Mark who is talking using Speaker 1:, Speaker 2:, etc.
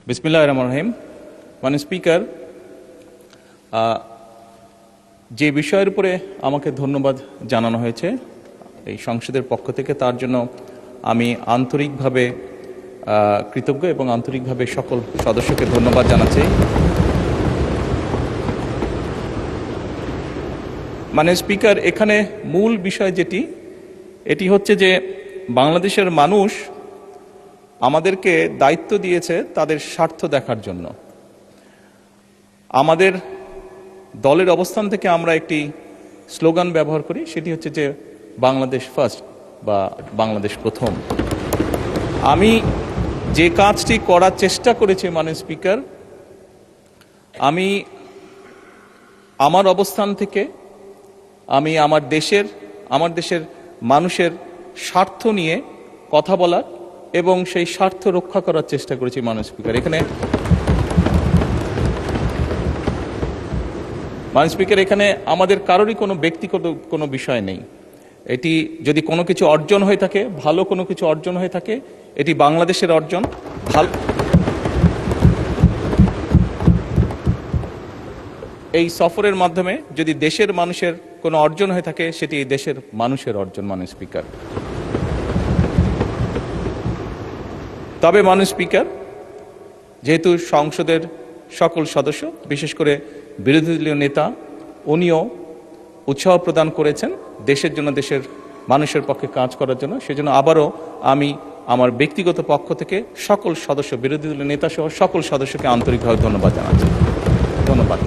Speaker 1: বিসমিল্লাহির রহমানির রহিম। মাননীয় স্পিকার, যে বিষয়ের উপরে আমাকে ধন্যবাদ জানানো হয়েছে এই সংসদের পক্ষ থেকে, তার জন্য আমি আন্তরিকভাবে কৃতজ্ঞ এবং আন্তরিকভাবে সকল সদস্যকে ধন্যবাদ জানাচ্ছি। মাননীয় স্পিকার, এখানে মূল বিষয় এটি হচ্ছে যে বাংলাদেশের মানুষ আমাদেরকে দায়িত্ব দিয়েছে তাদের স্বার্থ দেখার জন্য। আমাদের দলের অবস্থান থেকে আমরা একটি স্লোগান ব্যবহার করি, সেটি হচ্ছে যে বাংলাদেশ ফার্স্ট বা বাংলাদেশ প্রথম। আমি যে কাজটি করার চেষ্টা করেছি মাননীয় স্পিকার, আমি আমার অবস্থান থেকে আমি আমার দেশের মানুষের স্বার্থ নিয়ে কথা বলার এবং সেই স্বার্থ রক্ষা করার চেষ্টা করেছি মাননীয় স্পিকার। মাননীয় স্পিকার, এখানে আমাদের কারোরই কোনো ব্যক্তিগত কোনো বিষয় নেই। এটি যদি কোনো কিছু অর্জন হয়ে থাকে, ভালো কোনো কিছু অর্জন হয়ে থাকে, এটি বাংলাদেশের অর্জন। এই সফরের মাধ্যমে যদি দেশের মানুষের কোনো অর্জন হয়ে থাকে, সেটি এই দেশের মানুষের অর্জন মাননীয় স্পিকার। তবে মাননীয় স্পিকার, যেহেতু সংসদের সকল সদস্য, বিশেষ করে বিরোধী দলীয় নেতা, উনিও উৎসাহ প্রদান করেছেন দেশের জন্য, দেশের মানুষের পক্ষে কাজ করার জন্য, সেজন্য আবারও আমি আমার ব্যক্তিগত পক্ষ থেকে সকল সদস্য, বিরোধী দলীয় নেতা সহ সকল সদস্যকে আন্তরিকভাবে ধন্যবাদ জানাচ্ছি। ধন্যবাদ।